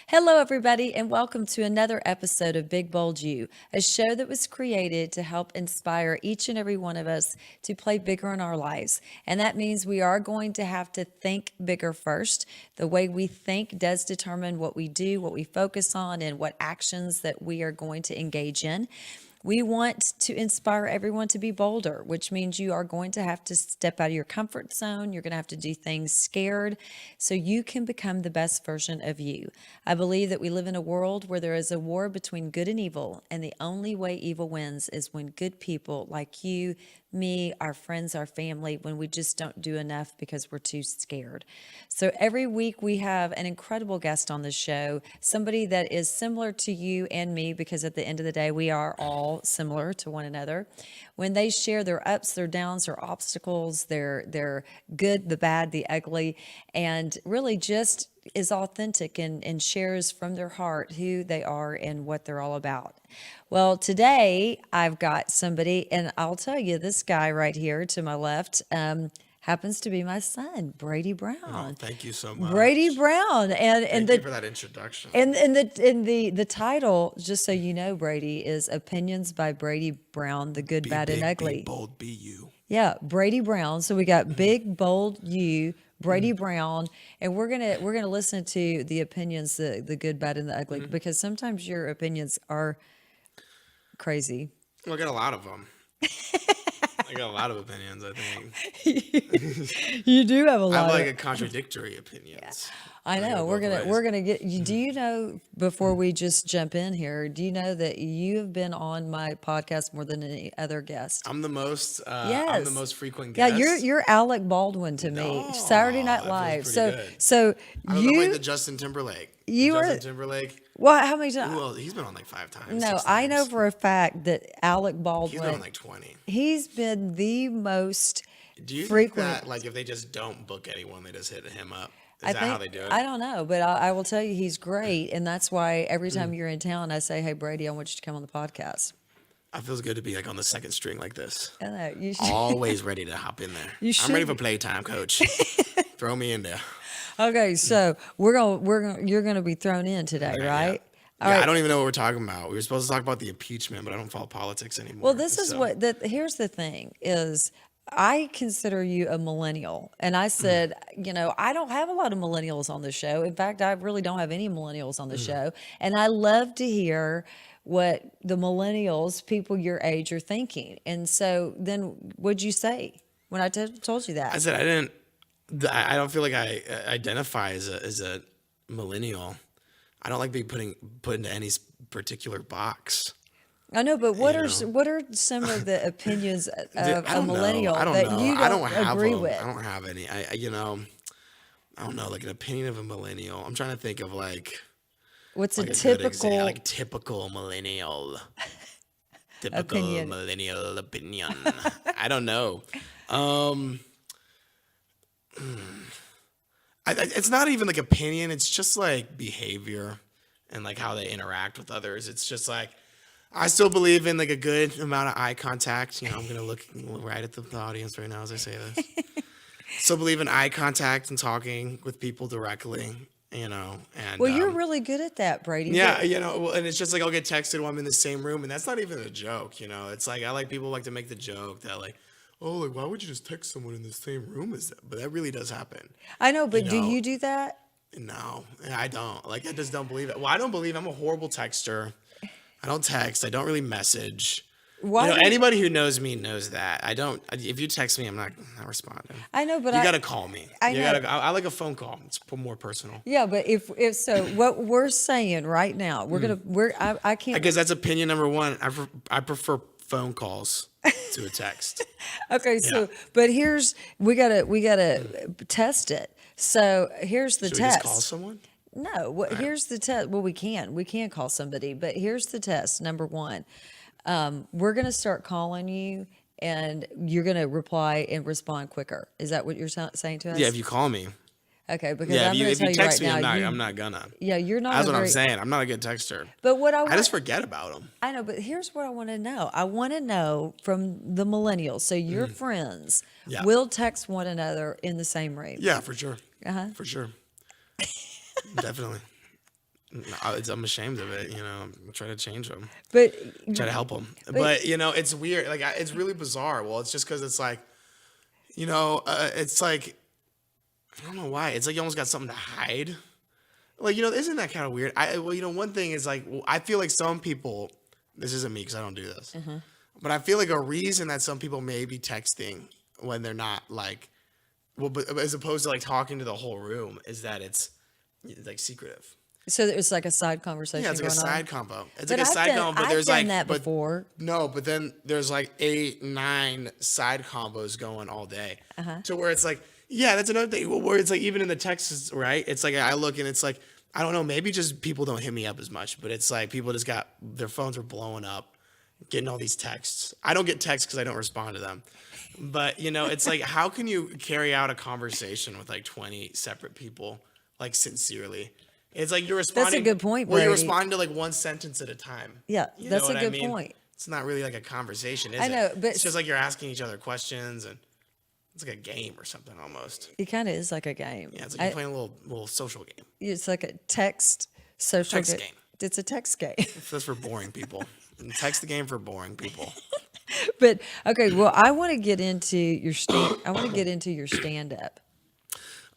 Hello, everybody, and welcome to another episode of Big Bold You, a show that was created to help inspire each and every one of us to play bigger in our lives. And that means we are going to have to think bigger first. The way we think does determine what we do, what we focus on, and what actions that we are going to engage in. We want to inspire everyone to be bolder, which means you are going to have to step out of your comfort zone. You're going to have to do things scared so you can become the best version of you. I believe that we live in a world where there is a war between good and evil, and the only way evil wins is when good people like you, me, our friends, our family, when we just don't do enough because we're too scared. So every week we have an incredible guest on the show, somebody that is similar to you and me, because at the end of the day, we are all similar to one another. When they share their ups, their downs, their obstacles, their good, the bad, the ugly, and really just is authentic and shares from their heart who they are and what they're all about. Well, today I've got somebody, and I'll tell you, this guy right here to my left happens to be my son, Brady Brown. Oh, thank you so much. Brady Brown, and Thank you for that introduction. and the title, just so you know, Brady, is Opinions by Brady Brown, the good, bad, and ugly. Be bold, be you. Yeah, Brady Brown. So we got big, bold you, Brady Brown, and we're gonna listen to the opinions, the good, bad, and the ugly, because sometimes your opinions are crazy. Well, I got a lot of them. I got a lot of opinions, I think. You do have a lot. I have like of a contradictory opinions. I know. We're gonna get you. Do Mm-hmm. you know, before we just jump in here, do you know that you have been on my podcast more than any other guest? I'm the most Yes. frequent Yeah, guest. you're Alec Baldwin to me. No, Saturday Night that Live. feels So pretty good. so I don't know, like you the Justin Timberlake. you are- Justin Timberlake. well, how many times? Well, he's been on like 5 times. No, 6 I know times. for a fact that Alec He's Baldwin. been on like 20. He's been the most Do you think frequent. that like if they just don't book anyone, they just hit him up? Is that how they do it? I don't know, but I will tell you he's great, and that's why every Mm. time you're in town, I say, "Hey, Brady, I want you to come on the podcast." It feels good to be like on the second string like this. I know you should. Always ready to hop in there. You I'm ready should for playtime, coach. Throw me in there. Okay, so you're gonna be thrown in today, right? All Yeah, right. I don't even know what we're talking about. We were supposed to talk about the impeachment, but I don't follow politics anymore. Well, this is so- here's the thing is I consider you a millennial. And I said, I don't have a lot of millennials on the show. In fact, I really don't have any millennials on the show. And I love to hear what the millennials, people your age, are thinking. And so then what'd you say when I told you that? I said I don't feel like I identify as a millennial. I don't like being put into any particular box. I know, but what You are some of the opinions of I a don't know. millennial I don't that know. you I don't don't have agree them. with? I don't have any. I don't know, like an opinion of a millennial. I'm trying to think of like What's like a a good typical like typical millennial. Typical Opinion. millennial opinion. I don't know. It's not even like opinion. It's just like behavior and like how they interact with others. It's just like I still believe in like a good amount of eye contact. I'm gonna look right at the audience right now as I say this. Still believe in eye contact and talking with people directly. And Well, you're really good at that, Brady. yeah, well, and it's just like I'll get texted while I'm in the same room, and that's not even a joke. It's like I like people like to make the joke that like, oh, like why would you just text someone in the same room as that? But that really does happen. I know, but do know. you do that? No, I don't. Like I just don't believe it. Well, I don't believe I'm a horrible texter. I don't text. I don't really message. Why? do you- Anybody who knows me knows that I don't. If you text me, I'm not responding. I know, but You gotta call me. I know. I like a phone call. It's more personal. Yeah, but if so, what we're saying right now, I can't. Because that's opinion number one. I prefer phone calls to a text. Okay, so but we gotta test it. So here's the Should we just call test. someone? No, here's the test. Well, we can call somebody, but here's the test. Number one, we're gonna start calling you, and you're gonna reply and respond quicker. Is that what you're saying to us? Yeah, if you call me. Okay, because Yeah, I'm gonna if tell you you text right me, now, I'm not gonna. yeah, you're not That's a what I'm very. saying. I'm not a good texter. But what I I want, just forget about them. I know, but here's what I want to know. I want to know from the millennials. So your friends Yeah. will text one another in the same room. Yeah, for sure. Uh-huh. For sure. Definitely. I'm ashamed of it. I'm trying to change them. But Try to help them. But it's weird. Like it's really bizarre. Well, it's just because it's like, it's like, I don't know why. It's like you almost got something to hide. Like, isn't that kind of weird? One thing is like, I feel like some people, this isn't me because I don't do this, but I feel like a reason that some people may be texting when they're not like, but as opposed to like talking to the whole room is that it's like secretive. so it's like a side conversation. Yeah, it's like a going on. side combo. It's But like a side combo, but I've there's done like that but before. no, but then there's like 8, 9 side combos going all day. To where it's like, yeah, that's another thing. Where it's like even in the texts, right? It's like I look and it's like, I don't know, maybe just people don't hit me up as much, but it's like people just got their phones are blowing up, getting all these texts. I don't get texts because I don't respond to them. But it's like, how can you carry out a conversation with like 20 separate people, like sincerely? It's like you're responding. That's a good point, Well, you're Brady. responding to like one sentence at a time. Yeah, You that's know a what good I mean? point. It's not really like a conversation, is I know, it? but It's just like you're asking each other questions, and it's like a game or something almost. it kind of is like a game. Yeah, it's like you're playing a little social game. It's like a text social Text game. It's a text game. That's for boring people. Text the game for boring people. But okay, well, I want to get into your stand up.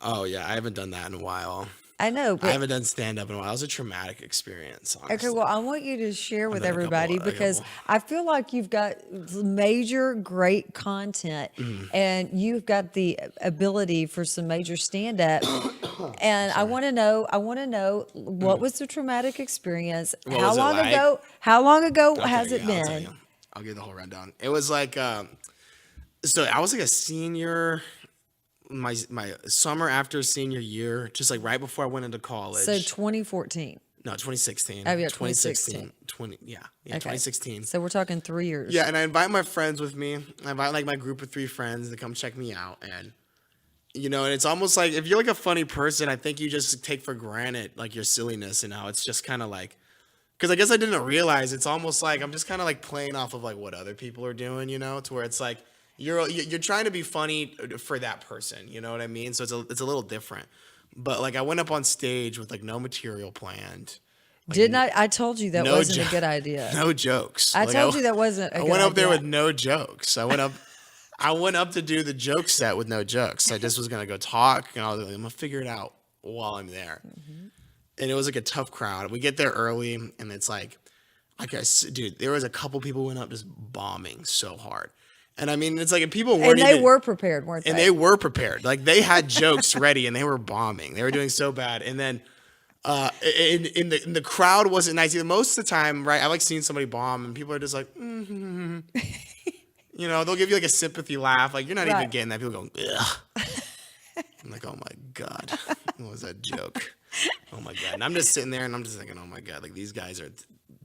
Oh yeah, I haven't done that in a while. I know, I but haven't done stand up in a while. It was a traumatic experience, honestly. okay, well, I want you to share with done a couple- everybody a because couple. I feel like you've got major great content Mm-hmm. and you've got the ability for some major stand up. And I want to know what was the traumatic experience? What How was it long like? ago? How long ago Okay, has it yeah, I'll tell been? you. I'll give the whole rundown. It was like, so I was like a senior, my summer after senior year, just like right before I went into college. So 2014. No, 2016. Oh, yeah, 2016. 2016. So we're talking 3 years. Yeah, and I invite my friends with me. I invite like my group of 3 friends to come check me out. And, and it's almost like if you're like a funny person, I think you just take for granted like your silliness and how it's just kind of like, because I guess I didn't realize it's almost like I'm just kind of like playing off of like what other people are doing, to where it's like you're trying to be funny for that person, you know what I mean? So it's a little different. But like I went up on stage with like no material planned. Didn't I? I told you that no wasn't jo- a good idea. No jokes. I Like, told you that wasn't a I good went up there idea. with no jokes. I went up to do the joke set with no jokes. I just was gonna go talk, and I was like, I'm gonna figure it out while I'm there. And it was like a tough crowd. We get there early, and it's like I guess, dude, there was a couple people who went up just bombing so hard. And I mean, it's like if people And weren't they even, were prepared, weren't they? and they were prepared. Like they had jokes ready, and they were bombing. They were doing so bad. And then in the crowd wasn't nice either. Most of the time, right? I like seeing somebody bomb, and people are just like, they'll give you like a sympathy laugh. Like you're not even Right. getting that. People go, ugh. I'm like, oh my god, what was that joke? Oh my god. And I'm just sitting there, and I'm just thinking, oh my god, like these guys are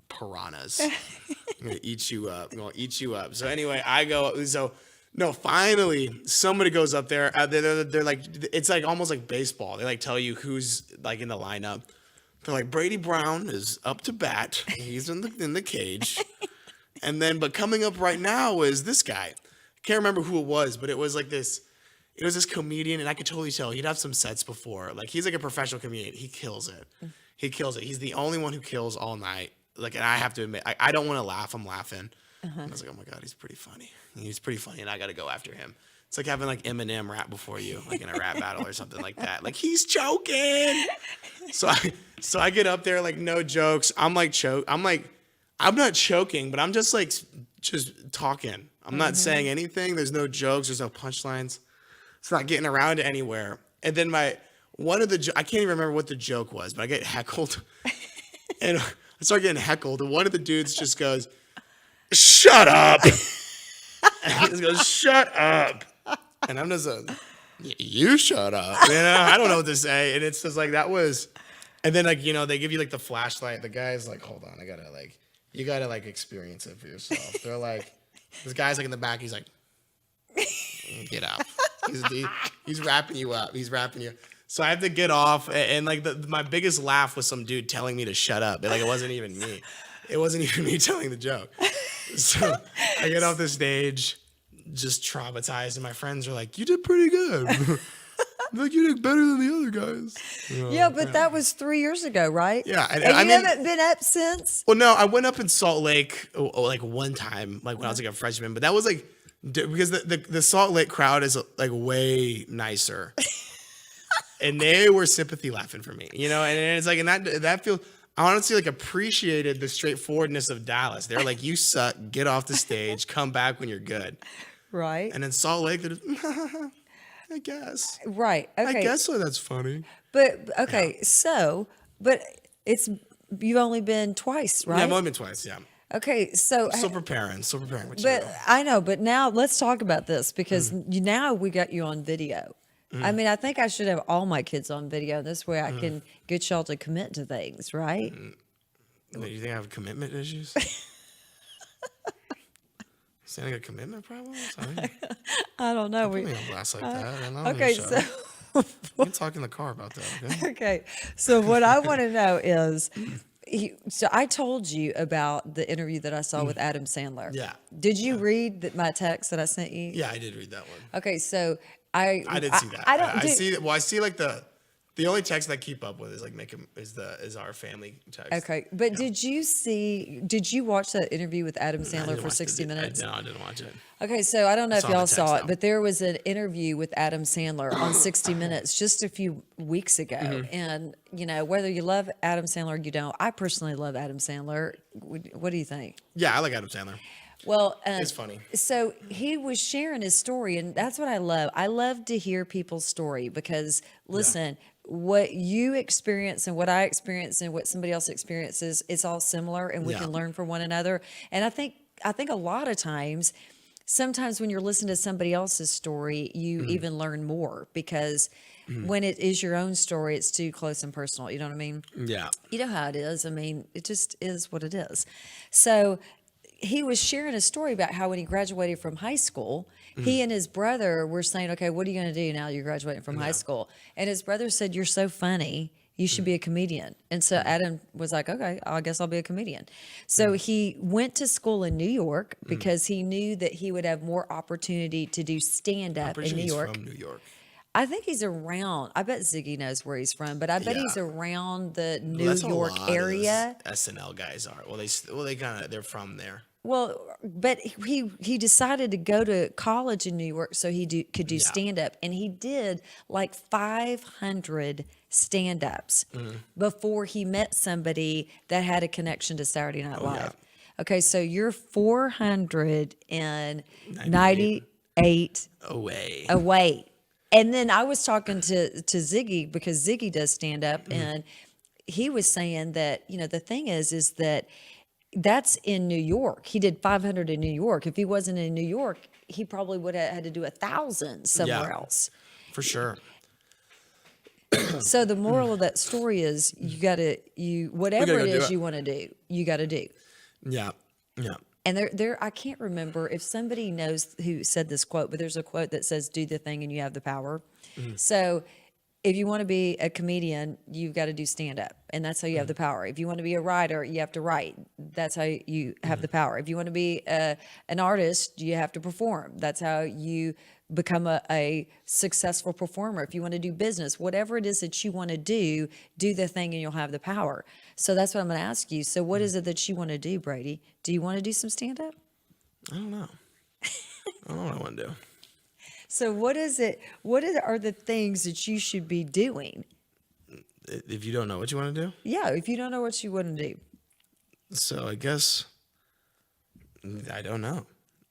piranhas. I'm gonna eat you up. I'm gonna eat you up. So anyway, I go. So no, finally somebody goes up there. They're like, it's like almost like baseball. They like tell you who's like in the lineup. They're like, Brady Brown is up to bat. He's in the cage. And then, but coming up right now is this guy. I can't remember who it was, but it was like this. It was this comedian, and I could totally tell he'd have some sets before. Like he's like a professional comedian. He kills it. He kills it. He's the only one who kills all night. Like, and I have to admit, I don't want to laugh. I'm laughing. And I was like, oh my god, he's pretty funny. He's pretty funny, and I got to go after him. It's like having like Eminem rap before you, like in a rap battle or something like that. Like he's choking. So I get up there like no jokes. I'm like I'm not choking, but I'm just like just talking. I'm not saying anything. There's no jokes. There's no punchlines. It's not getting around anywhere. And then I can't even remember what the joke was, but I get heckled. And I start getting heckled. And one of the dudes just goes, shut up. And he just goes, shut up. And I'm just you shut up. You know, I don't know what to say. And it's just like, that was, and then like, you know, they give you like the flashlight. The guy's like, hold on, you gotta like experience it for yourself. They're like, this guy's like in the back. He's like, get out. He's wrapping you up. He's wrapping you. So I have to get off. And like my biggest laugh was some dude telling me to shut up. Like it wasn't even me. It wasn't even me telling the joke. So I get off the stage, just traumatized, and my friends are like, "You did pretty good. Like you did better than the other guys." You know, Yeah, but that was 3 years ago, right? Yeah, And I you mean, haven't been up since? well, no, I went up in Salt Lake like one time, like when I was like a freshman, but that was like because the Salt Lake crowd is like way nicer, and they were sympathy laughing for me, you know, and it's like, and that feels. I honestly like appreciated the straightforwardness of Dallas. They're like, "You suck. Get off the stage. Come back when you're good." Right. And in Salt Lake, they're just, I guess. Right. Okay. I guess so. That's funny. But okay, so but you've only been twice, right? Yeah, I've only been twice. Yeah. Okay, so Still preparing. What you but know. I know, but now let's talk about this because now we got you on video. I mean, I think I should have all my kids on video. This way I can get y'all to commit to things, right? Do you think I have commitment issues? Sound like a commitment problem? I don't know. Put me on blast like that. And I don't Okay, even so We can talk in the car about that. Okay. okay, so what I want to know is, so I told you about the interview that I saw with Adam Sandler. Yeah. Did you read my text that I sent you? Yeah, I did read that one. Okay, so I did see that. I don't. I see. Well, I see like the only text I keep up with is like is our family text. Okay, but did you watch that interview with Adam I Sandler didn't for watch 60 Minutes? No, I didn't watch it. Okay, so I don't know if saw the y'all text, saw it, though. but there was an interview with Adam Sandler on 60 Minutes just a few weeks ago. Mm-hmm. And, you know, whether you love Adam Sandler or you don't, I personally love Adam Sandler. What do you think? Yeah, I like Adam Sandler. Well, It's funny. So he was sharing his story, and that's what I love. I love to hear people's story because, listen, what you experience and what I experience and what somebody else experiences, it's all similar, and we Yeah. can learn from one another. And I think a lot of times, sometimes when you're listening to somebody else's story, you even learn more because when it is your own story, it's too close and personal. You know what I mean? Yeah. You know how it is. I mean, it just is what it is. So he was sharing a story about how when he graduated from high school, he and his brother were saying, okay, what are you going to do now you're graduating from high school? And his brother said, you're so funny. You should be a comedian. And so Adam was like, okay, I guess I'll be a comedian. So he went to school in New York because he knew that he would have more opportunity to do stand up Pretty in sure New he's York. from New York. I think he's around. I bet Ziggy knows where he's from, but I bet he's around the New That's York a lot of area. those SNL guys are. Well, they kind of they're from there. Well, but he decided to go to college in New York so he could do stand up, and he did like 500 stand ups before he met somebody that had a connection to Saturday Night Live. yeah. Okay, so you're 498 Away. away. And then I was talking to Ziggy because Ziggy does stand up, and he was saying that, you know, the thing is that that's in New York. He did 500 in New York. If he wasn't in New York, he probably would have had to do 1,000 somewhere else. For sure. So the moral of that story is whatever it go do is it. you want to do, you got to do. Yeah. Yeah. And there, I can't remember if somebody knows who said this quote, but there's a quote that says, do the thing and you have the power. So if you want to be a comedian, you've got to do stand up, and that's how you have the power. If you want to be a writer, you have to write. That's how you have the power. If you want to be an artist, you have to perform. That's how you become a successful performer. If you want to do business, whatever it is that you want to do the thing and you'll have the power. So that's what I'm going to ask you. So what is it that you want to do, Brady? Do you want to do some stand up? I don't know. I don't know what I want to do. So what is it? Are the things that you should be doing? If you don't know what you want to do, Yeah, if you don't know what you want to do. so I guess I don't know.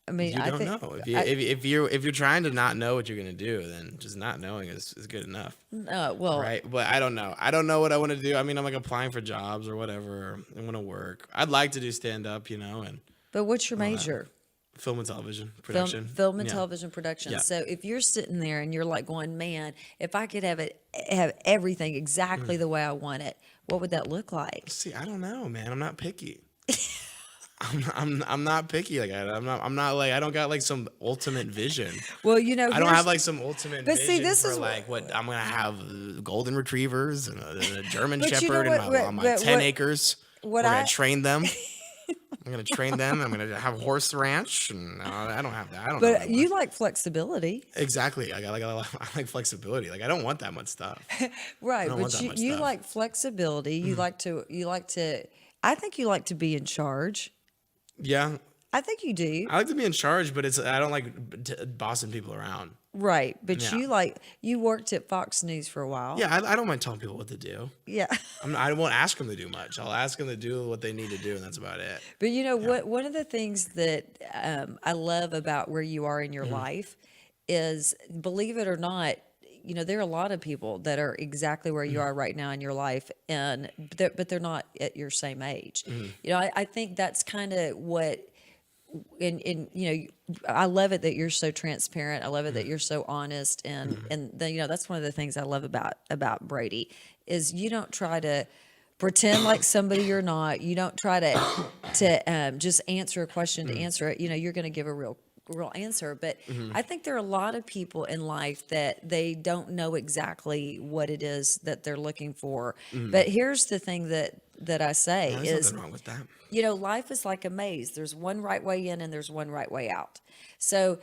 I mean, You I don't think, know. If you're trying to not know what you're gonna do, then just not knowing is good enough, well, right? But I don't know. I don't know what I want to do. I mean, I'm like applying for jobs or whatever. I want to work. I'd like to do stand up, you know, and but what's your major? Film and television film, production. film and Yeah. television production. Yeah. So if you're sitting there and you're like going, man, if I could have everything exactly the way I want it, what would that look like? See, I don't know, man. I'm not picky. I'm not picky. Like I'm not like I don't got like some ultimate vision. Well, I don't have like some ultimate But see, vision this for is like what I'm gonna have golden retrievers and a German But you know shepherd what- on my what- 10 what- acres. what We're gonna I- train them. I'm gonna train them. I'm gonna have a horse ranch, and I don't have that. I don't. know But that you much. like flexibility, Exactly. I like flexibility. Like I don't want that much stuff. right? don't want But that you, much you stuff. like flexibility. You like to. I think you like to be in charge. Yeah, I think you do. I like to be in charge, but I don't like bossing people around. Right. But Yeah. you worked at Fox News for a while. Yeah, I don't mind telling people what to do. Yeah. I won't ask them to do much. I'll ask them to do what they need to do, and that's about it. But you know what? One of the things that I love about where you are in your life is, believe it or not, you know, there are a lot of people that are exactly where you are right now in your life, but they're not at your same age. You know, I think that's kind of what. And you know, I love it that you're so transparent. I love it that you're so honest, and then, you know, that's one of the things I love about Brady is you don't try to pretend like somebody you're not. You don't try to just answer a question to answer it. You know, you're going to give a real answer. But I think there are a lot of people in life that they don't know exactly what it is that they're looking for. But here's the thing that I say There's is, nothing wrong with that. you know, life is like a maze. There's one right way in and there's one right way out. So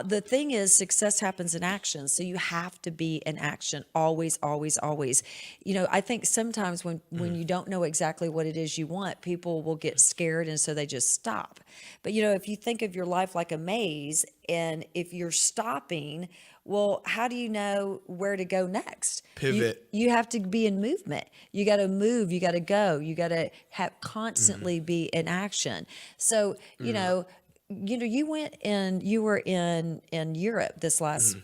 the thing is, success happens in action. So you have to be in action always, always, always. You know, I think sometimes when you don't know exactly what it is you want, people will get scared and so they just stop. But, you know, if you think of your life like a maze, and if you're stopping, well, how do you know where to go next? Pivot. You have to be in movement. You got to move. You got to go. You got to have constantly be in action. So, you know, you went and you were in Europe this last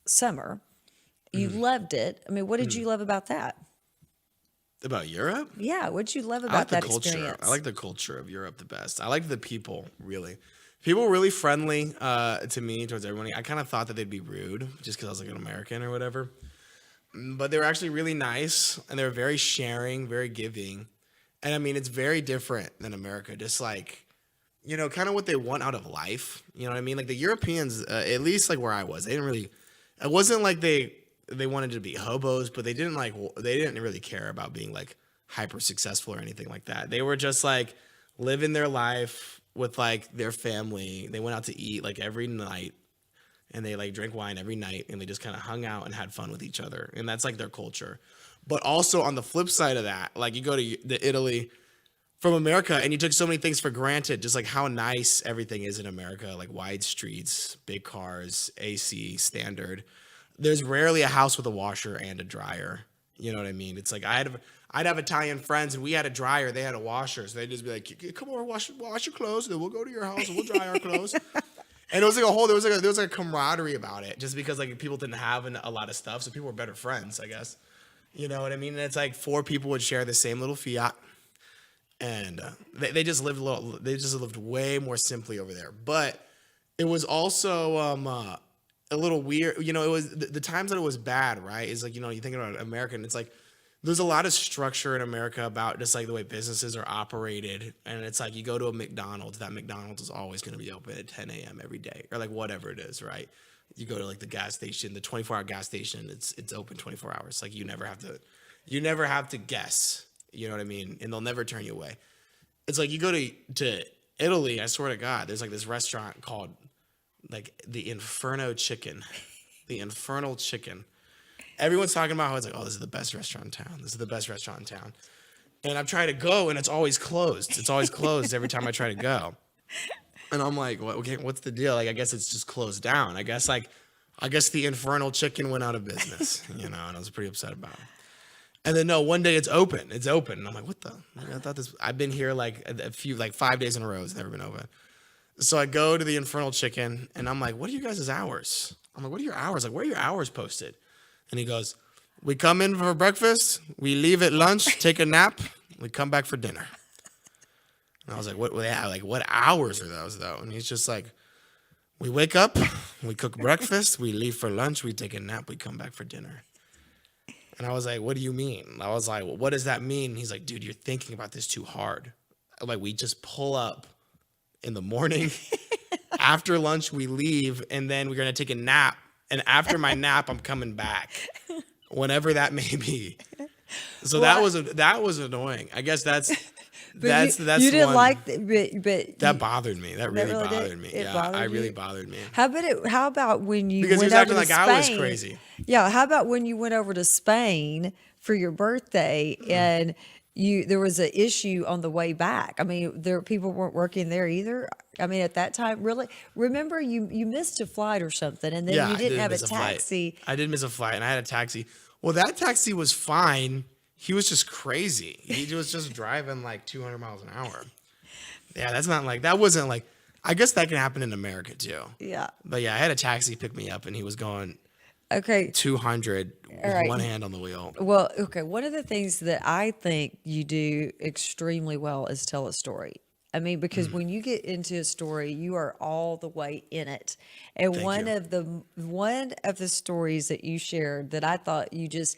summer. You loved it. I mean, what did you love about that? About Europe? Yeah, what did you love I about like the that culture. experience? I like the culture of Europe the best. I like the people, really. People were really friendly to me, towards everyone. I kind of thought that they'd be rude just because I was like an American or whatever. But they were actually really nice, and they were very sharing, very giving. And I mean, it's very different than America. Just like, you know, kind of what they want out of life. You know what I mean? Like the Europeans, at least like where I was, they didn't really. It wasn't like they wanted to be hobos, but they didn't really care about being like hyper successful or anything like that. They were just like living their life with like their family. They went out to eat like every night, and they like drank wine every night, and they just kind of hung out and had fun with each other. And that's like their culture. But also on the flip side of that, like you go to Italy from America and you took so many things for granted, just like how nice everything is in America, like wide streets, big cars, AC, standard. There's rarely a house with a washer and a dryer. You know what I mean? It's like I'd have Italian friends and we had a dryer, they had a washer. So they'd just be like, come over, wash your clothes, and then we'll go to your house and we'll dry our clothes. And it was like there was like a camaraderie about it, just because like people didn't have a lot of stuff, so people were better friends, I guess. You know what I mean? And it's like 4 people would share the same little Fiat, and they just lived way more simply over there. But it was also a little weird. You know, it was the times that it was bad, right? Is like, you know, you think about American, it's like there's a lot of structure in America about just like the way businesses are operated. And it's like you go to a McDonald's, that McDonald's is always going to be open at 10 a.m. every day, or like whatever it is, right? You go to like the gas station, the 24-hour gas station, it's open 24 hours. Like you never have to guess, you know what I mean? And they'll never turn you away. It's like you go to Italy, I swear to God, there's like this restaurant called like the Inferno Chicken, the Infernal Chicken. Everyone's talking about how it's like, oh, this is the best restaurant in town. This is the best restaurant in town. And I've tried to go, and it's always closed. It's always closed every time I try to go. And I'm like, well, okay, what's the deal? Like, I guess it's just closed down. I guess the Infernal Chicken went out of business, you know, and I was pretty upset about it. And then no, one day it's open. It's open. And I'm like, what the? I thought I've been here like a few, like 5 days in a row. It's never been open. So I go to the Infernal Chicken, and I'm like, what are you guys' hours? I'm like, what are your hours? Like, where are your hours posted? And he goes, we come in for breakfast, we leave at lunch, take a nap, we come back for dinner. And I was like, yeah, like what hours are those though? And he's just like, we wake up, we cook breakfast, we leave for lunch, we take a nap, we come back for dinner. And I was like, what do you mean? I was like, well, what does that mean? And he's like, dude, you're thinking about this too hard. Like, we just pull up in the morning. After lunch, we leave, and then we're going to take a nap. And after my nap, I'm coming back, whenever that may be. So Well, that was annoying. I guess that's you didn't one like that bothered me. That really really bothered me. it Yeah, bothered I really you? bothered me. How about when you Because he went was over acting to like I was Spain? crazy. Yeah, how about when you went over to Spain for your birthday and there was an issue on the way back? I mean, people weren't working there either. I mean, at that time, really, remember you missed a flight or something, and then Yeah, you I didn't did have a miss a flight. taxi. I did miss a flight, and I had a taxi. Well, that taxi was fine. He was just crazy. He was just driving like 200 miles an hour. Yeah, that wasn't like, I guess that can happen in America too. Yeah. But yeah, I had a taxi pick me up, and he was going Okay. 200 with All right. one hand on the wheel. Well, okay. One of the things that I think you do extremely well is tell a story. I mean, because when you get into a story, you are all the way in it. And Thank one of the stories that you shared that I thought you just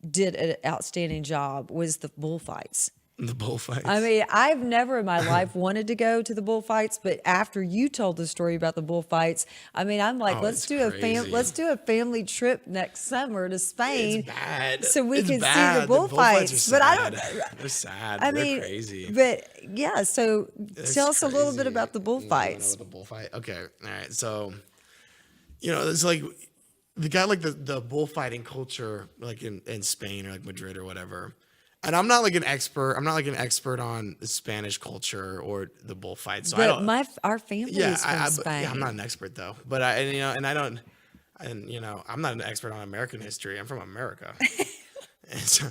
did an outstanding job was the bullfights. The bullfights. I mean, I've never in my life wanted to go to the bullfights, but after you told the story about the bullfights, I mean, I'm like, Oh, let's it's crazy. let's do a family trip next summer to Spain. It's bad. So we It's can see bad. the bullfights. are But I sad. don't. They're sad. I They're mean, crazy. but yeah. So tell us a little bit crazy. about the You wanna know bullfights. the bullfight? Okay. All right. So, it's like the guy like the bullfighting culture, like in Spain or like Madrid or whatever. And I'm not like an expert. I'm not like an expert on the Spanish culture or the bullfight. So I But don't. our family Yeah, is from Spain. yeah, I'm not an expert though. But I'm not an expert on American history. I'm from America. And so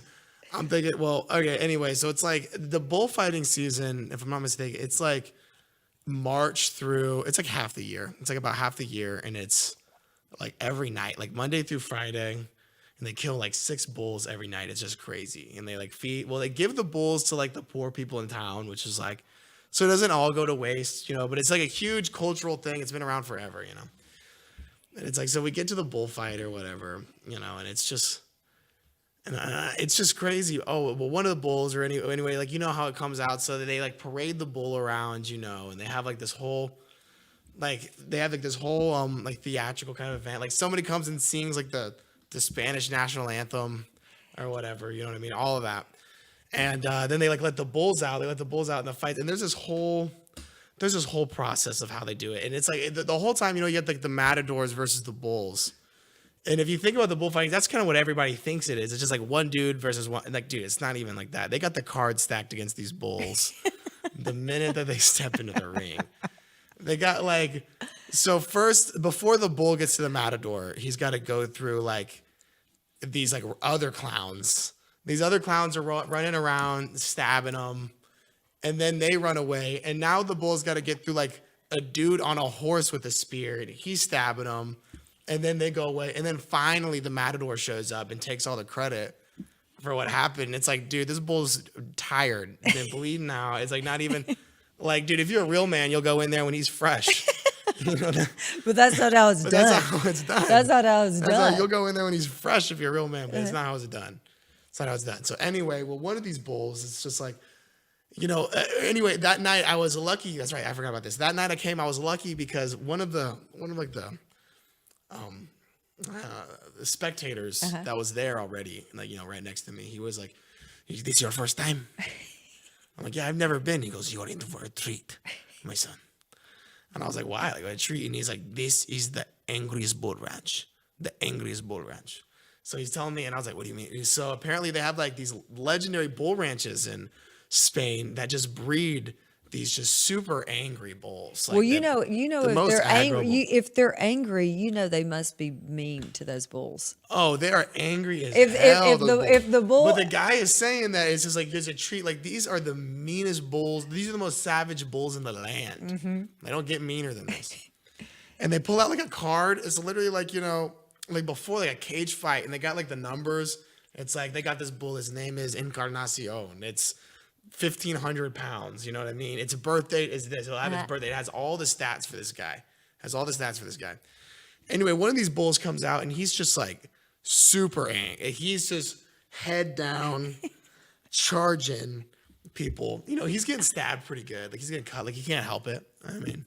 I'm thinking, well, okay, anyway, so it's like the bullfighting season, if I'm not mistaken, it's like it's like half the year. It's like about half the year, and it's like every night, like Monday through Friday, and they kill like 6 bulls every night. It's just crazy. And they like they give the bulls to like the poor people in town, which is like, so it doesn't all go to waste, but it's like a huge cultural thing. It's been around forever, And it's like, so we get to the bullfight or whatever, and it's just, it's just crazy. Oh, well, one of the bulls or anyway, like, how it comes out. So that they like parade the bull around, and they have like this whole, like theatrical kind of event. Like somebody comes and sings like the Spanish national anthem or whatever, you know what I mean? All of that. And then they like let the bulls out. They let the bulls out in the fight. And there's this whole process of how they do it. And it's like the whole time, you have like the matadors versus the bulls. And if you think about the bullfighting, that's kind of what everybody thinks it is. It's just like one dude versus one. Like, dude, it's not even like that. They got the cards stacked against these bulls the minute that they step into the ring. They got like, so first, before the bull gets to the matador, he's got to go through like these like other clowns. These other clowns are running around, stabbing them, and then they run away. And now the bull's got to get through like a dude on a horse with a spear, and he's stabbing them. And then they go away. And then finally the matador shows up and takes all the credit for what happened. It's like, dude, this bull's tired. He's been bleeding out. It's like not even like, dude, if you're a real man, you'll go in there when he's fresh. But that's not how it's But done. that's not how it's done. That's not how it's done. You'll go in there when he's fresh if you're a real man, but it's not how it's done. It's not how it's done. So anyway, well, one of these bulls, it's just like, anyway, that night I was lucky. That's right. I forgot about this. That night I was lucky because one of the spectators that was there already, like, right next to me, he was like, "Is this your first time?" I'm like, "Yeah, I've never been." He goes, "You're in for a treat, my son." And I was like, "Why? Like a treat?" And he's like, "This is the angriest bull ranch. The angriest bull ranch." So he's telling me, and I was like, "What do you mean?" So apparently they have like these legendary bull ranches in Spain that just breed these just super angry bulls. Like Well, if they're angry, aggro if they're angry, they must be mean to those bulls. Oh, they are angry as If hell. if the bull, But the guy is saying that it's just like there's a treat. Like these are the meanest bulls. These are the most savage bulls in the land. Mm-hmm. They don't get meaner than this. And they pull out like a card. It's literally like like before like a cage fight, and they got like the numbers. It's like they got this bull. His name is Encarnacion. It's 1,500 pounds. You know what I mean? Its birthday is this. It'll have its Uh-huh. birthday. It has all the stats for this guy. Has all the stats for this guy. Anyway, one of these bulls comes out and he's just like super angry. He's just head down, charging people. You know, he's getting stabbed pretty good. Like he's getting cut. Like he can't help it. I mean,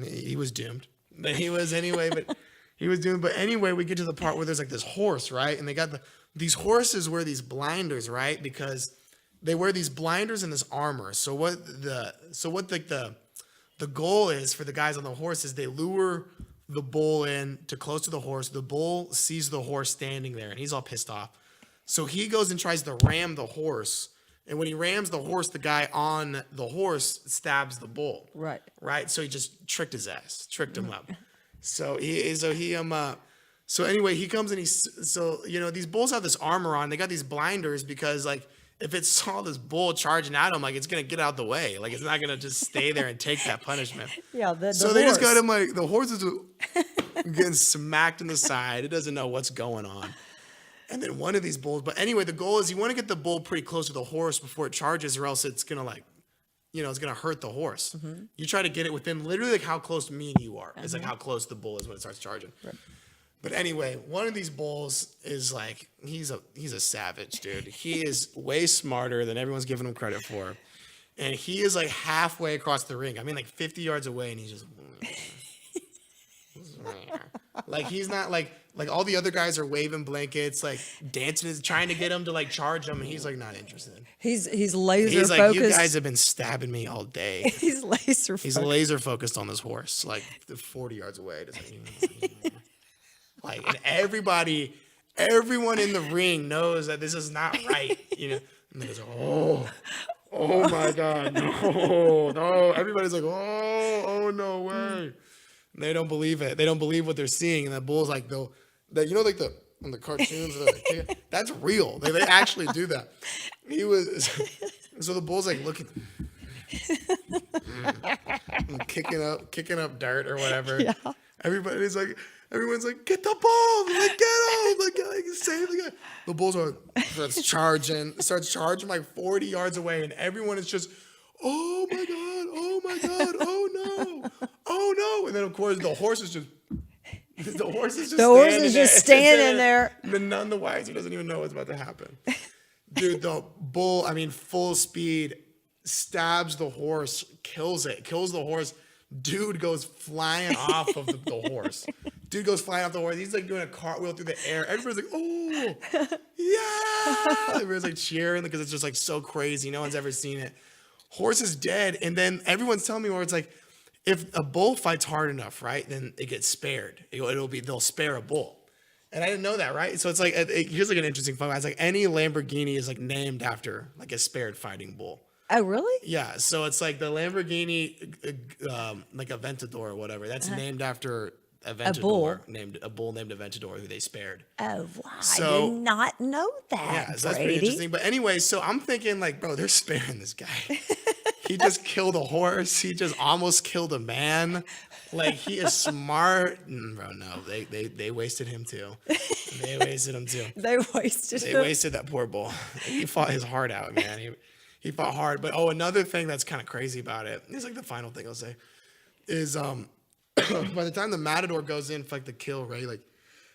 he was doomed. But he was anyway. But he was doomed. But anyway, we get to the part where there's like this horse, right? And they got these horses wear these blinders, right? Because they wear these blinders and this armor. So what the goal is for the guys on the horse is they lure the bull in to close to the horse. The bull sees the horse standing there and he's all pissed off. So he goes and tries to ram the horse. And when he rams the horse, the guy on the horse stabs the bull. Right. Right. So he just tricked his ass, tricked him up. So anyway, he comes and these bulls have this armor on. They got these blinders because like if it saw this bull charging at him, like it's gonna get out the way. Like it's not gonna just stay there and take that punishment. Yeah. So they just got him like the horse is getting smacked in the side. It doesn't know what's going on. And then one of these bulls, but anyway, the goal is you want to get the bull pretty close to the horse before it charges, or else it's gonna it's gonna hurt the horse. Mm-hmm. You try to get it within literally like how close me and you are. It's like how close the bull is when it starts charging. Right. But anyway, one of these bulls is like he's a savage, dude. He is way smarter than everyone's giving him credit for, and he is like halfway across the ring. I mean, like 50 yards away, and he's just like he's not like all the other guys are waving blankets, like dancing, is trying to get him to like charge him, and he's like not interested. He's laser He's like, focused. you guys have been stabbing me all day. He's laser focused. He's laser focused on this horse, like 40 yards away. Like, and everyone in the ring knows that this is not right, you know. And they go, oh my God, no. Everybody's like, oh, no way. And they don't believe it. They don't believe what they're seeing. And the bull's like, in the cartoons, that's real. They actually do that. So the bull's like looking, kicking up dirt or whatever. Yeah. Everyone's like, get the ball, like get him, like save the guy. The bull starts charging like 40 yards away, and everyone is just, oh my God, oh no, and then of course the horse is just standing there. None the wiser doesn't even know what's about to happen. Dude, the bull, I mean, full speed, stabs the horse, kills the horse. Dude goes flying off of the horse. He's like doing a cartwheel through the air. Everybody's like, oh, yeah. Everybody's like cheering because it's just like so crazy. No one's ever seen it. Horse is dead. And then everyone's telling me where it's like, if a bull fights hard enough, right, then it gets spared. They'll spare a bull. And I didn't know that, right? So it's like, here's like an interesting fun. It's like any Lamborghini is like named after like a spared fighting bull. Oh, really? Yeah. So it's like the Lamborghini, like Aventador or whatever. That's named after Aventador. A bull named Aventador who they spared. Oh, wow. I did not know that. Yeah, so that's pretty interesting. But anyway, so I'm thinking like, bro, they're sparing this guy. He just killed a horse. He just almost killed a man. Like he is smart. Bro, no, they wasted him too. They wasted him too. They wasted that poor bull. He fought his heart out, man. He fought hard. But another thing that's kind of crazy about it, it's like the final thing I'll say, is by the time the matador goes in for like the kill, right, like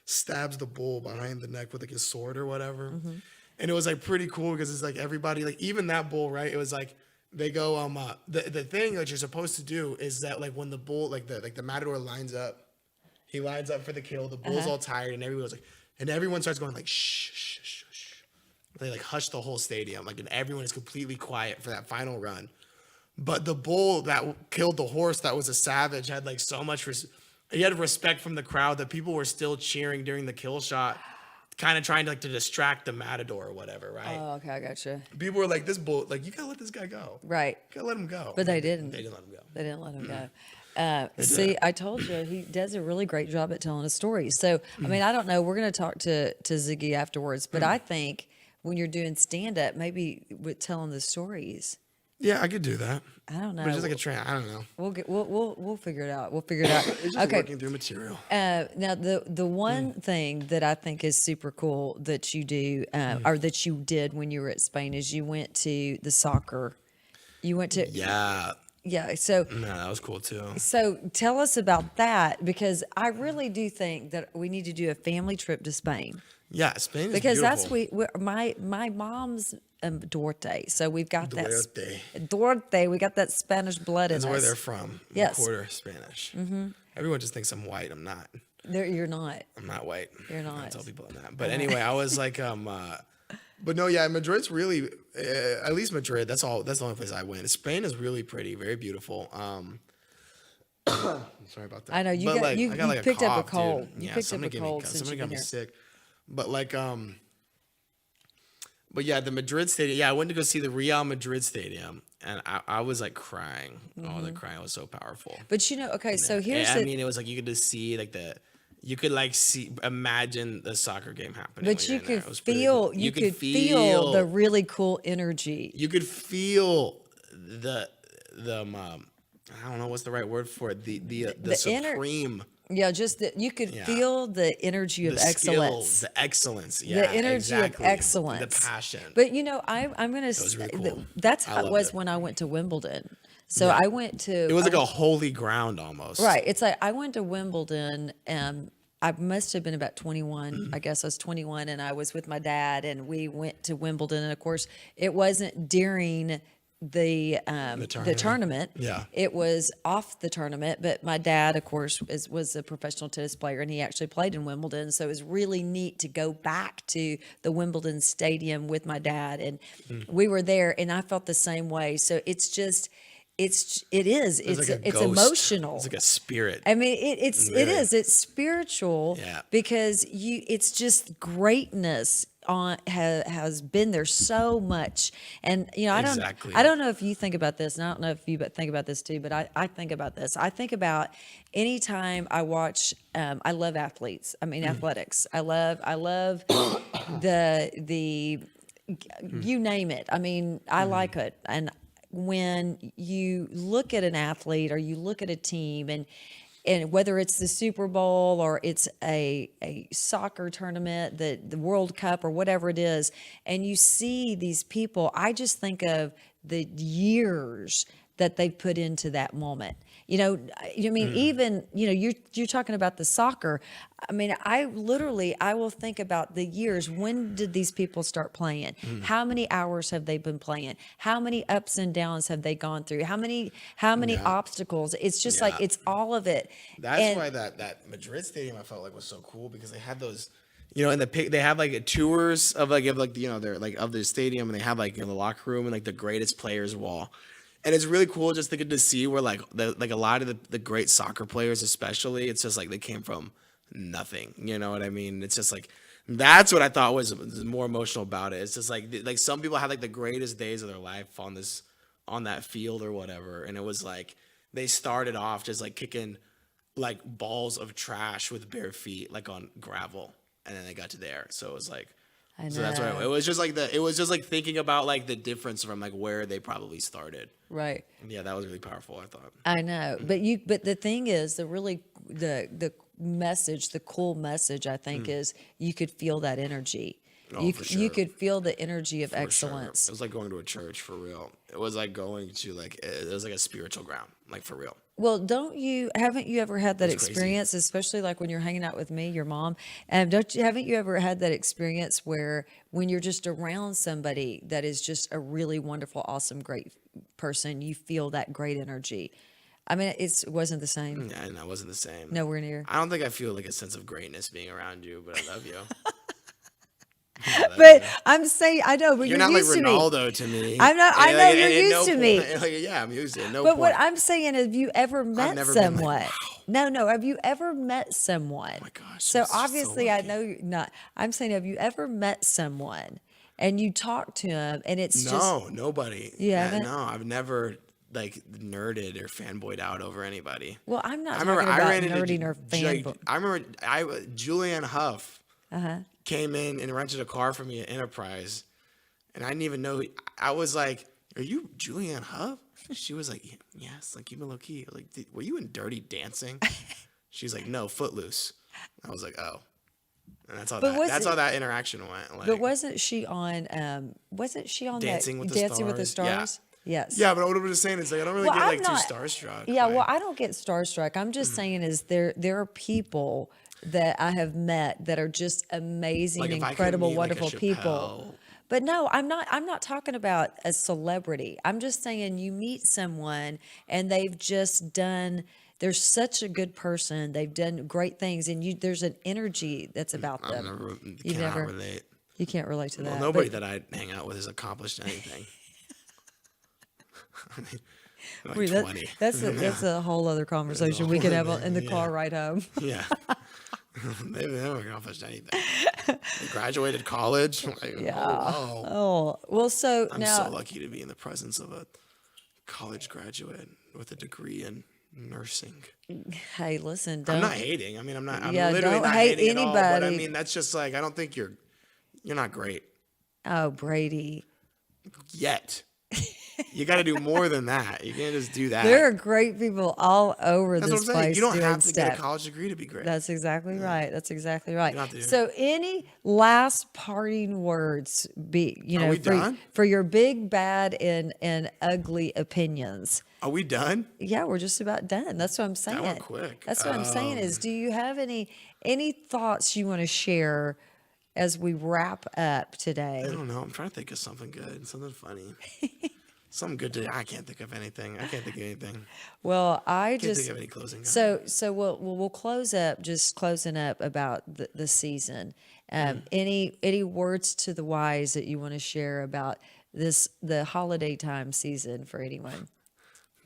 stabs the bull behind the neck with like his sword or whatever. Mm-hmm. And it was like pretty cool because it's like everybody, like even that bull, right, it was like they go the thing that you're supposed to do is that like when the bull the matador lines up, he lines up for the kill, the bull's all tired, and everyone starts going like shh, shh, shh, shh. They like hush the whole stadium, like, and everyone is completely quiet for that final run. But the bull that killed the horse, that was a savage, had like so much he had respect from the crowd that people were still cheering during the kill shot, kind of trying to like to distract the matador or whatever, right? Oh, okay, I gotcha. People were like, "This bull, like you gotta let this guy go, right? You gotta let him go." But they didn't. They didn't let him go. They didn't let him go. See, I told you he does a really great job at telling a story. So, I mean, I don't know. We're going to talk to Ziggy afterwards, but I think when you're doing stand up, maybe with telling the stories, Yeah, I could do that. I don't know. But just like a train. I don't know. We'll figure it out. We'll figure it out. It's just working through material. Now the one thing that I think is super cool that you do or that you did when you were at Spain is you went to the soccer. You went to Yeah. yeah. So No, that was cool too. tell us about that because I really do think that we need to do a family trip to Spain Yeah, Spain is because beautiful. my mom's Duarte. So we've got Duarte. that Duarte. We got that Spanish blood That's in where us. they're from. I'm Yes. quarter Spanish. Mm-hmm. Everyone just thinks I'm white. I'm not. You're not. I'm not white. You're I not. tell people I'm not. But anyway, I was like, but no, yeah, Madrid's really, at least Madrid. That's all. That's the only place I went. Spain is really pretty, very beautiful. Sorry about that. I know you But, got like, you, I got you like a picked up a cough, cold. dude. You Yeah, picked up a cold since somebody you've got been me here. sick. But like, but yeah, the Madrid stadium. Yeah, I went to go see the Real Madrid stadium, and I was like crying. Oh, the crying was so powerful. But okay, so here's I the. mean, it was like you could just see like you could like imagine the soccer game happening. But when you you're in there. could It was pretty feel cool. you could feel the really cool energy. you could feel the I don't know what's the right word for it. The supreme Yeah, just that you could Yeah. feel the energy of the excellence. skills, the excellence, yeah, The energy exactly. of excellence, the passion. But I'm gonna was really cool. that's I how it loved was it. when I went to Wimbledon. So I went to It was like a holy ground almost. right. It's like I went to Wimbledon. I must have been about 21. I guess I was 21, and I was with my dad, and we went to Wimbledon. And of course, it wasn't during the tournament. Yeah. It was off the tournament. But my dad, of course, was a professional tennis player, and he actually played in Wimbledon. So it was really neat to go back to the Wimbledon stadium with my dad, and we were there, and I felt the same way. So it's just. It's like a ghost. emotional. It's like a spirit. I mean, it's spiritual Yeah. because it's just greatness has been there so much. And Exactly. I don't know if you think about this, and I don't know if you think about this too, but I think about this. I think about anytime I watch I love athletes. I mean athletics. I love the you name it. I mean, I like it. And when you look at an athlete or you look at a team and whether it's the Super Bowl or it's a soccer tournament, the World Cup or whatever it is, and you see these people, I just think of the years that they put into that moment. I mean, even, you're talking about the soccer. I mean, I will think about the years. When did these people start playing? How many hours have they been playing? How many ups and downs have they gone through? How many obstacles? It's just like, it's all of it. That's why that Madrid stadium I felt like was so cool because they had those, in the pic they have like tours of they're like of the stadium and they have like the locker room and like the greatest players wall. And it's really cool just to get to see where like a lot of the great soccer players, especially, it's just like they came from nothing. You know what I mean? It's just like that's what I thought was more emotional about it. It's just like some people had like the greatest days of their life on that field or whatever, and it was like they started off just like kicking like balls of trash with bare feet like on gravel, and then they got to there. So it was like. So that's why it was just like thinking about like the difference from like where they probably started. Right. Yeah, that was really powerful, I thought. I know, but the thing is, the message, the cool message, I think, is you could feel that energy. Oh, for sure. You could feel the energy of For sure. excellence. It was like going to a church for real. It was like going to it was like a spiritual ground, like for real. Well, haven't you ever had that It's crazy. experience, especially like when you're hanging out with me, your mom, haven't you ever had that experience where when you're just around somebody that is just a really wonderful, awesome, great person, you feel that great energy? I mean, it wasn't the same. Yeah, no, it wasn't the same. Nowhere near. I don't think I feel like a sense of greatness being around you, but I love you. But I'm saying, I know, but You're you're not like used to me. Ronaldo to me. I'm not. I know you're used to me. Yeah, I'm used to it. No But point. what I'm saying, have you ever met never been like, someone? wow. No. Have you ever met someone? Oh my gosh, So I'm so obviously, I lucky. know you're not. I'm saying, have you ever met someone and you talk to them and it's just No, nobody. You haven't? No, I've never like nerded or fanboyed out over anybody. well, I'm not I remember talking I about ran into nerding or fanboy. I remember Julianne Hough Uh-huh. came in and rented a car for me at Enterprise, and I didn't even know. I was like, "Are you Julianne Hough?" She was like, "Yes, like keep it low key." Like, "Were you in Dirty Dancing?" She's like, "No, Footloose." I was like, "Oh," and But was that's it? how that interaction went. But Like wasn't she on? Wasn't she on that Dancing with the Dancing with the Stars. Yeah, Stars? Yes. yeah. But what I'm just saying is like I don't really Well, get I'm like too not. starstruck. Yeah. Well, Like, I don't get starstruck. I'm just saying is there are people that I have met that are just amazing, if I could incredible, meet like a wonderful people. Chappelle, But no, I'm not talking about a celebrity. I'm just saying you meet someone and they've just done. They're such a good person. They've done great things, and there's an energy that's about I'm them. never You've cannot never. relate. You can't relate to Well, that. nobody But that I hang out with has accomplished anything. I mean, like wait, 20. that's a whole other There's a conversation we whole could have other- in the yeah, car ride home. yeah. They've never accomplished anything. They graduated college. Like, Yeah. oh wow. Oh, well, so I'm now, so lucky to be in the presence of a college graduate with a degree in nursing. hey, listen, I'm not don't, hating. I mean, I'm yeah, literally don't not hate hating at all. But I anybody. mean, that's just like I don't think you're not great Oh, Brady. yet. You got to do more than that. You can't just do that. There are great people all over That's what I'm this saying. place You don't doing have to get a stuff. college degree to be great. That's exactly right. That's exactly right. You don't have to do it. So, any last parting words, Are we done? for your big, bad, and ugly opinions? Are we done? Yeah, we're just about done. That's what I'm saying. That went quick. That's what I'm saying is, do you have any thoughts you want to share as we wrap up I today? don't know. I'm trying to think of something good, something funny. Something good to. I can't think of anything. I can't think of anything. Well, I Can't just think of any closing. so we'll close up, just closing up about the season. Any words to the wise that you want to share about the holiday time season for anyone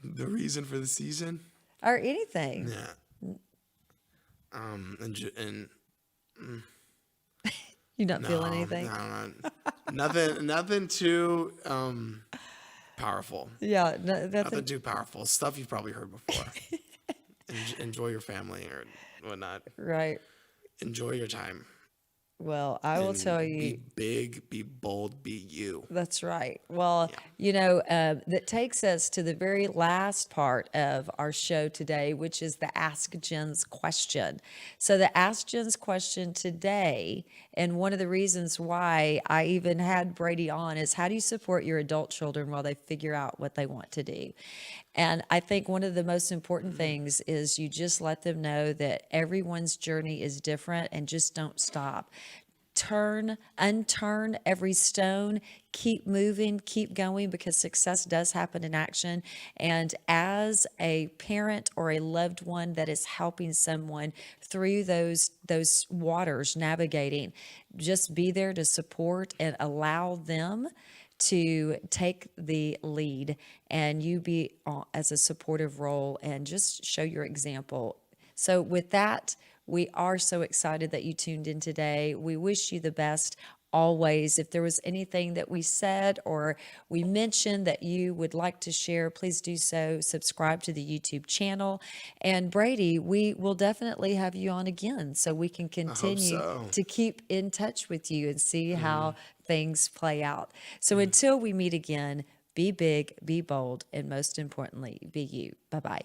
The reason for the season. or anything? Yeah. And You not no, feeling anything? nothing too powerful. Yeah, Nothing nothing. too powerful. Stuff you've probably heard before. Enjoy your family or whatnot. Right. Enjoy your time. Well, I will And tell be you. big, be bold, be you. That's right. Well, that takes us to the very last part of our show today, which is the Ask Jen's question. So, the Ask Jen's question today, and one of the reasons why I even had Brady on, is how do you support your adult children while they figure out what they want to do? And I think one of the most important things is you just let them know that everyone's journey is different and just don't stop. Unturn every stone, keep moving, keep going, because success does happen in action. And as a parent or a loved one that is helping someone through those waters navigating, just be there to support and allow them to take the lead, and you be as a supportive role and just show your example. So with that, we are so excited that you tuned in today. We wish you the best always. If there was anything that we said or we mentioned that you would like to share, please do so. Subscribe to the YouTube channel. And Brady, we will definitely have you on again so we can continue so. to keep in touch with you and see how things play out. So until we meet again, be big, be bold, and most importantly, be you. Bye-bye.